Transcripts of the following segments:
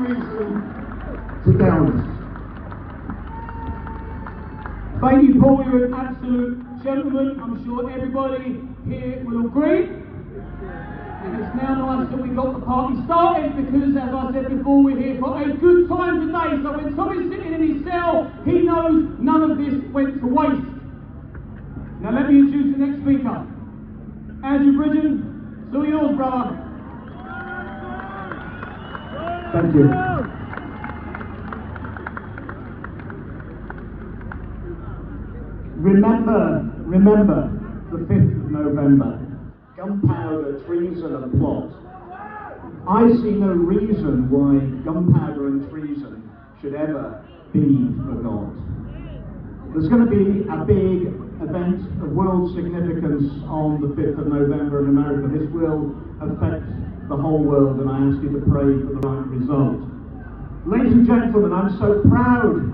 reason to doubt us. Thank you, Paul. You're an absolute gentleman. I'm sure everybody here will agree. And it's now nice that we got the party started because, as I said before, we're here for a good time today. So when Tommy's sitting in his cell, he knows none of this went to waste. Now let me introduce the next speaker. Andrew Bridgen, it's all yours, brother. Thank you. Remember the 5th of November. Gunpowder, treason and plot. I see no reason why gunpowder and treason should ever be forgot. There's going to be a big event of world significance on the 5th of November in America. This will affect the whole world, and I ask you to pray for the right result. Ladies and gentlemen, I'm so proud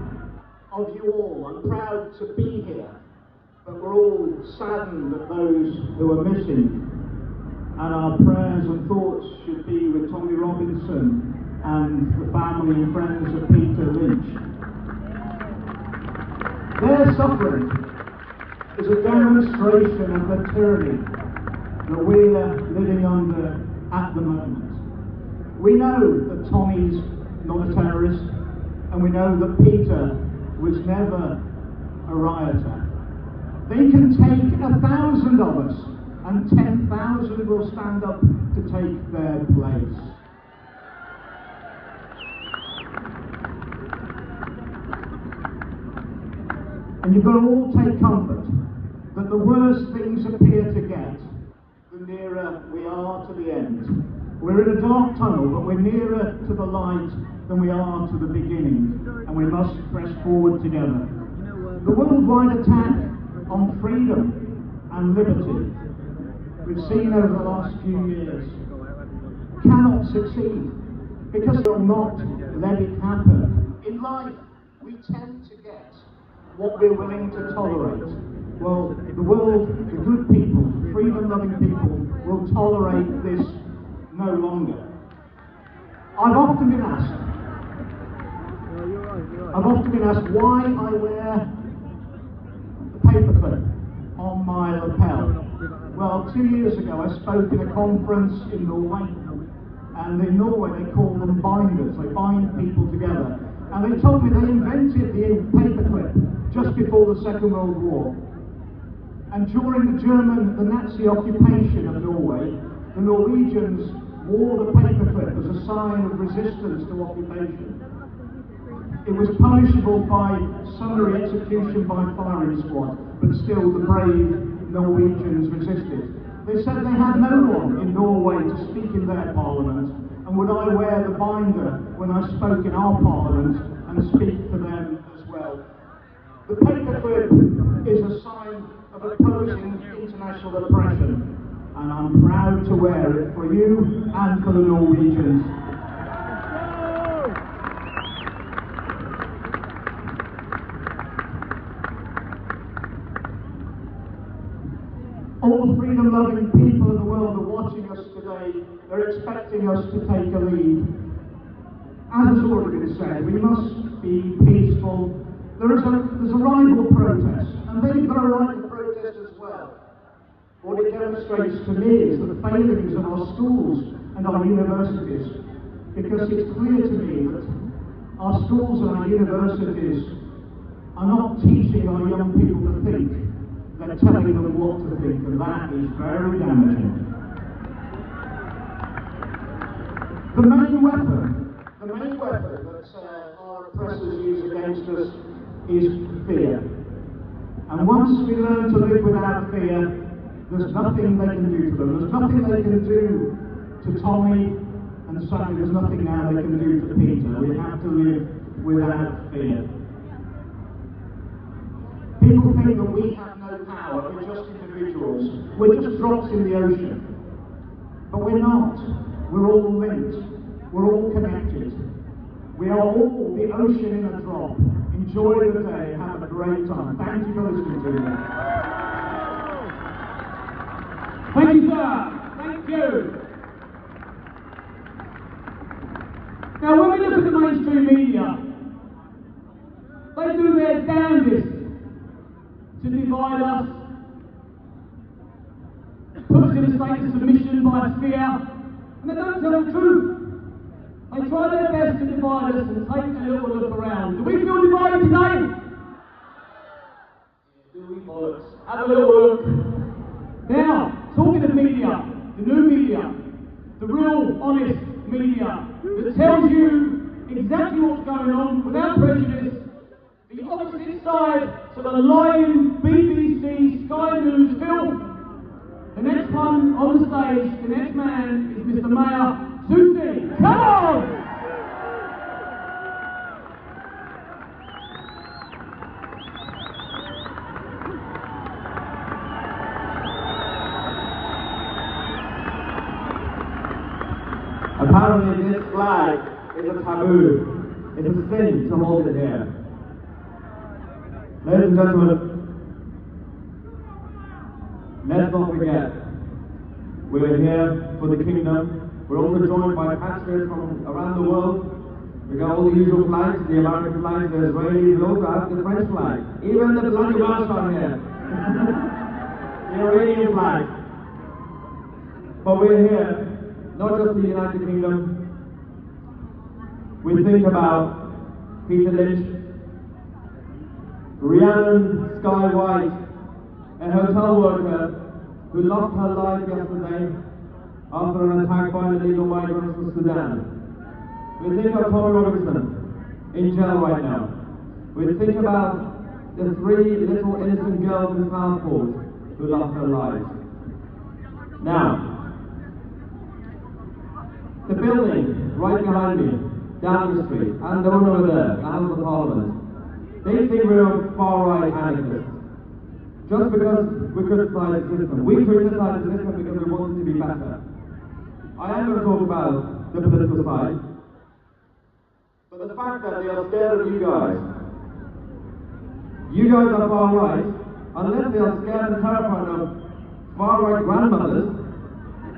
of you all. I'm proud to be here, but we're all saddened at those who are missing. And our prayers and thoughts should be with Tommy Robinson and the family and friends of Peter Lynch. Their suffering is a demonstration of the tyranny that we're living under at the moment. We know that Tommy's not a terrorist, and we know that Peter was never a rioter. They can take 1,000 of us, and 10,000 will stand up to take their place. And you've got to all take comfort that the worse things appear to get, the nearer we are to the end. We're in a dark tunnel, but we're nearer to the light than we are to the beginning, and we must press forward together. The worldwide attack on freedom and liberty we've seen over the last few years cannot succeed because we'll not let it happen. In life, we tend to get what we're willing to tolerate. Well, the world, the good people, the freedom-loving people, will tolerate this no longer. I've often been asked why I wear a paperclip on my lapel. Well, 2 years ago I spoke in a conference in Norway, and in Norway they call them binders. They bind people together. And they told me they invented the paperclip just before the Second World War. And during the Nazi occupation of Norway, the Norwegians wore the paperclip as a sign of resistance to occupation. It was punishable by summary execution by firing squad, but still the brave Norwegians resisted. They said they had no one in Norway to speak in their parliament, and would I wear the binder when I spoke in our parliament and speak for them as well. The paperclip is a sign of opposing international oppression, and I'm proud to wear it for you and for the Norwegians. All the freedom-loving people of the world are watching us today. They're expecting us to take a lead. As has already been said, we must be peaceful. There's a rival protest, and they've got a right to protest as well. What it demonstrates to me is the failings of our schools and our universities, because it's clear to me that our schools and our universities are not teaching our young people to think. They're telling them what to think, and that is very damaging. The main weapon that our oppressors use against us is fear. And once we learn to live without fear, there's nothing they can do to them. There's nothing they can do to Tommy, and certainly there's nothing now they can do to Peter. We have to live without fear. People think that we have no power, we're just individuals, we're just drops in the ocean. But we're not. We're all linked. We're all connected. We are all the ocean in a drop. Enjoy the day, have a great time. Thank you for listening to me. Thank you, sir. Thank you. Now, when we look at the mainstream media, they do their damnedest to divide us, put us in a state of submission by fear, and they don't tell the truth. They try their best to divide us and take a little look around. Do we feel divided today? Do we, bollocks? Have a little look. Now, talking of media, the new media, the real, honest media that tells you exactly what's going on without prejudice, the opposite side to the lying BBC, Sky News filth. The next one on the stage, the next man is Mr. Mayor Susie. Come on! Apparently this flag is a taboo. It's a sin to hold it here. Ladies and gentlemen, let's not forget, we're here for the kingdom. We're also joined by patriots from around the world. We got all the usual flags, the American flags, the Israeli, we also have the French flag. Even the bloody Welsh are here. The Iranian flag. But we're here not just the United Kingdom. We think about Peter Lynch, Rhiannon Sky White, a hotel worker who lost her life yesterday after an attack by illegal migrants from Sudan. We think of Tommy Robinson in jail right now. We think about the 3 little innocent girls in Southport who lost their lives. Now, the building right behind me, down the street, and the one over there, the House of Parliament, they think we're far-right anarchists. Just because we criticize the system. We criticize the system because we want it to be better. I am going to talk about the political side, but the fact that they are scared of you guys are far-right, unless they are scared and terrified of far-right grandmothers,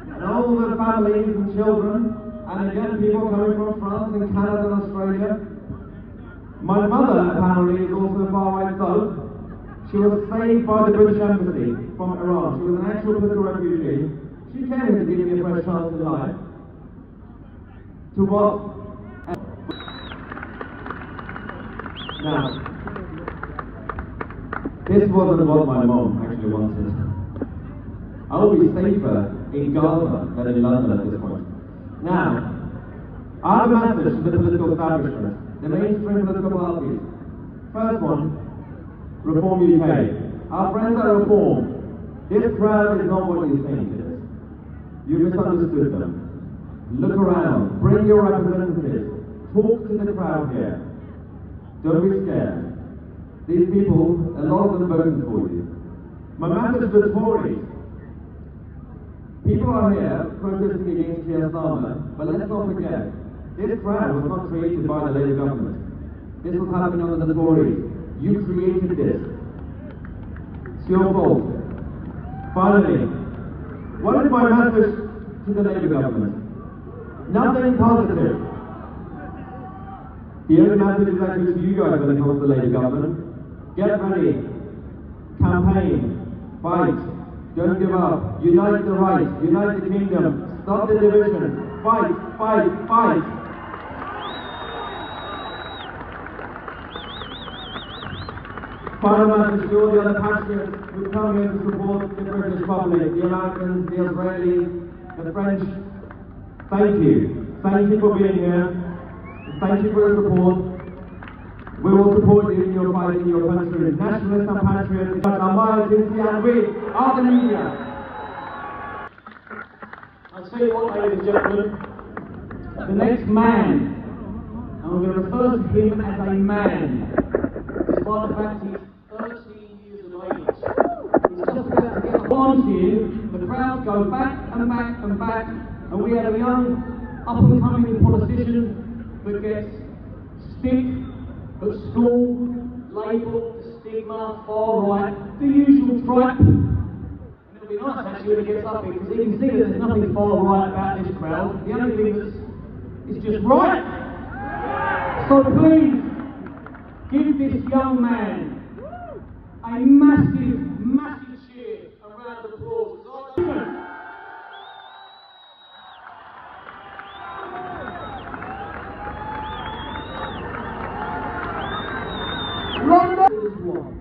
and all the families and children, and again people coming from France and Canada and Australia. My mother apparently is also a far-right thug. She was saved by the British Embassy from Iran. She was an actual political refugee. She came here to give me a fresh chance in life. To what? Now, this wasn't what my mom actually wanted. I would be safer in Gaza than in London at this point. Now, I have a message to the political establishment, the mainstream political parties. First one, Reform UK. Our friends at Reform, this crowd is not what you think it is. You misunderstood them. Look around, bring your representatives, talk to the crowd here. Don't be scared. These people, a lot of them voted for you. My message to the Tories, people are here protesting against Keir Starmer, but let's not forget, this crowd was not created by the Labour government. This was happening under the Tories. You created this. It's your fault. Finally, what is my message to the Labour government? Nothing positive. The only message is actually to you guys when it comes to the Labour government. Get ready. Campaign. Fight. Don't give up. Unite the right. Unite the kingdom. Stop the division. Fight, fight, fight. Final message to all the other patriots who come here to support the British public, the Americans, the Israelis, the French. Thank you. Thank you for being here. Thank you for your support. We will support you in your fight in your country. Nationalists and patriots, and we are the media. I'll tell you what, ladies and gentlemen, the next man, and we're going to refer to him as a man, despite the fact he's 13 years of age. He's just about to get on to you, the crowds go back and back and back, and we have a young, up-and-coming politician that gets stick at school, labelled, stigma, far right, the usual tripe. And it'll be nice actually when he gets up here, because he can see that there's nothing far right about this crowd. The only thing that's just right So please, give this young man a massive, massive cheer, a round of applause. London is one.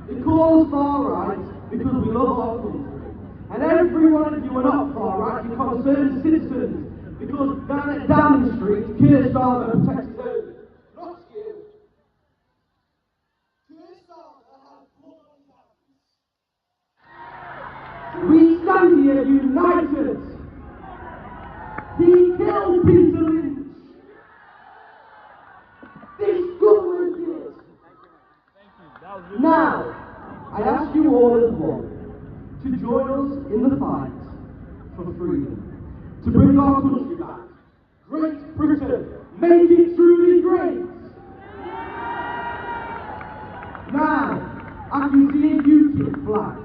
They call us far right because we love our country. And every one of you are not far right, you're concerned citizens. Because down at Downing Street, Keir Starmer protects his own. Not you. Keir Starmer has blood on his hands. We stand here united. He killed Peter Lynch. This government did. Now, I ask you all as one to join us in the fight for freedom, to bring our country back. Great Britain, make it truly great. Now, I can see a UKIP flag.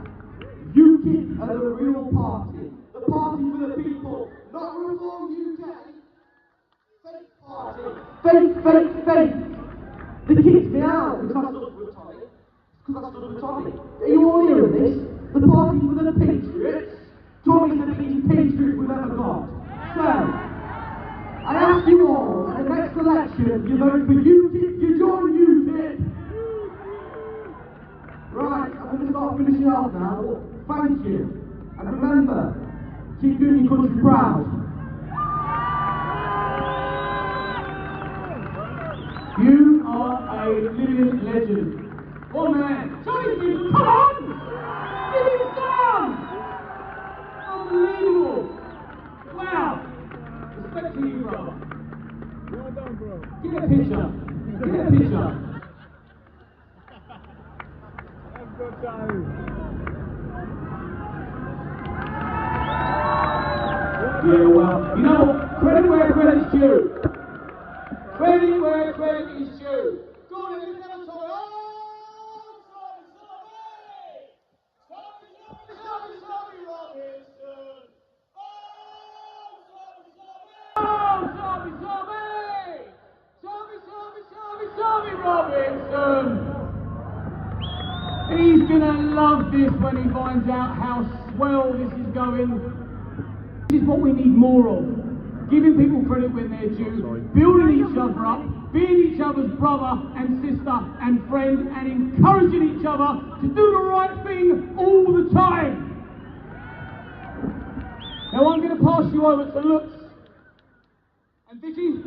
UKIP are the real party, the party for the people, not Reform UK. Fake party, fake, fake, fake. They kicked me out because I stood with Tommy. Because I stood with Tommy. Are you all hearing this? The party for the patriots. Tommy said these patriots we never got. So, I ask you all, at the next election, you vote for UKIP, you join UKIP. Right, I'm going to start finishing off now. Thank you. And remember, keep doing your country proud. You are a living legend. Oh man, Johnny, come on! Give it down! Unbelievable! Wow! Respect to you, bro. Well done, bro. Get a picture. Get a picture. Let's go, Charlie. Yeah, well, you know, credit where credit's due. Credit where credit is due. Go on, let's have a time. Robinson! He's gonna love this when he finds out how swell this is going. This is what we need more of. Giving people credit when they're due, building each other up, being each other's brother and sister and friend, and encouraging each other to do the right thing all the time. Now I'm going to pass you over to Lutz and Vicky.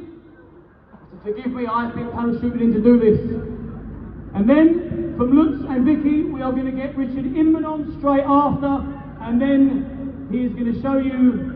Forgive me, I've been parachuted in to do this. And then, from Lutz and Vicky, we are going to get Richard Inman on straight after, and then he is going to show you